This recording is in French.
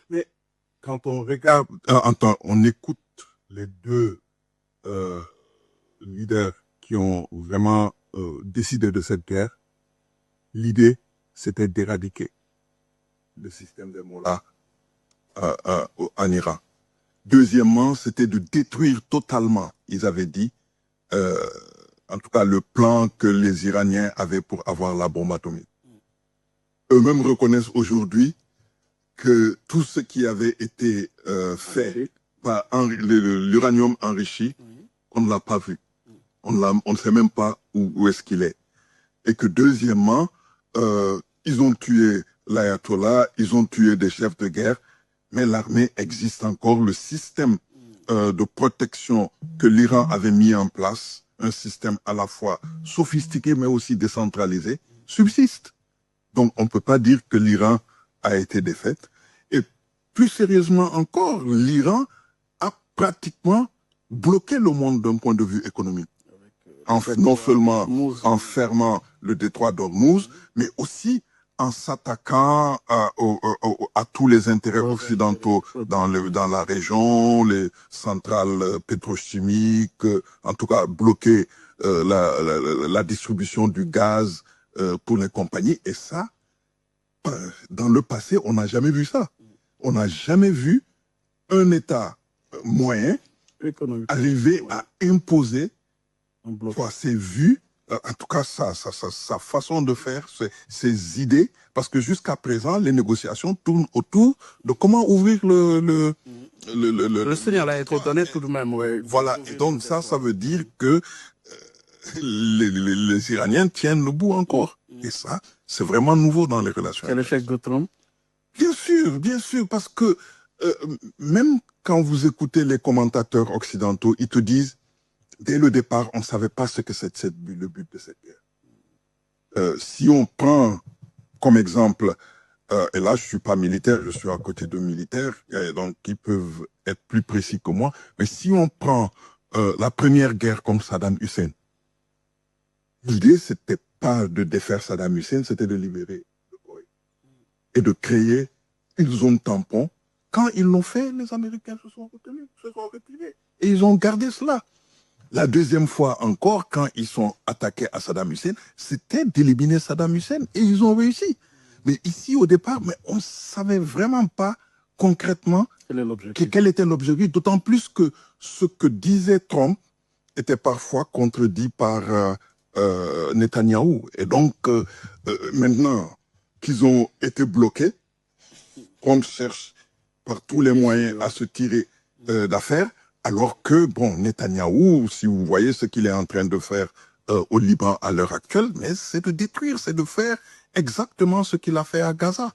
Mais quand on regarde, on écoute les deux euh, leaders qui ont vraiment décidé de cette guerre, l'idée, c'était d'éradiquer le système des mollahs en Iran. Deuxièmement, c'était de détruire totalement, ils avaient dit, euh, en tout cas le plan que les Iraniens avaient pour avoir la bombe atomique. Eux-mêmes reconnaissent aujourd'hui que tout ce qui avait été fait par l'uranium enrichi, on ne l'a pas vu. On ne sait même pas où est-ce qu'il est. Et que deuxièmement, ils ont tué l'ayatollah, ils ont tué des chefs de guerre, mais l'armée existe encore. Le système de protection que l'Iran avait mis en place, un système à la fois sophistiqué mais aussi décentralisé, subsiste. Donc on ne peut pas dire que l'Iran a été défaite. Et plus sérieusement encore, l'Iran a pratiquement bloqué le monde d'un point de vue économique. En fait, non seulement en fermant le détroit d'Ormuz, mais aussi en s'attaquant à tous les intérêts occidentaux dans la région, les centrales pétrochimiques, en tout cas bloquer la distribution du gaz pour les compagnies. Et ça, dans le passé, on n'a jamais vu ça. On n'a jamais vu un État moyen arriver à imposer ses vues, en tout cas sa façon de faire, ses idées, parce que jusqu'à présent, les négociations tournent autour de comment ouvrir le signal a été donné tout de même, oui. Voilà, et donc ça veut dire que les Iraniens tiennent le bout encore. Et ça, c'est vraiment nouveau dans les relations. C'est l'échec de Trump? Bien sûr, parce que même quand vous écoutez les commentateurs occidentaux, ils te disent, dès le départ, on ne savait pas ce que c'est le but de cette guerre. Si on prend comme exemple, et là je ne suis pas militaire, je suis à côté de militaires, donc ils peuvent être plus précis que moi, mais si on prend la première guerre comme Saddam Hussein, l'idée c'était pas de défaire Saddam Hussein, c'était de libérer le Koweït et de créer une zone tampon. Quand ils l'ont fait, les Américains se sont repliés et ils ont gardé cela. La deuxième fois encore, quand ils sont attaqués à Saddam Hussein, c'était d'éliminer Saddam Hussein et ils ont réussi. Mais ici, au départ, on ne savait vraiment pas concrètement quel était l'objectif, d'autant plus que ce que disait Trump était parfois contredit par Netanyahou. Et donc, maintenant qu'ils ont été bloqués, Trump cherche par tous les moyens à se tirer d'affaire, alors que, bon, Netanyahou, si vous voyez ce qu'il est en train de faire au Liban à l'heure actuelle, mais c'est de détruire, c'est de faire exactement ce qu'il a fait à Gaza.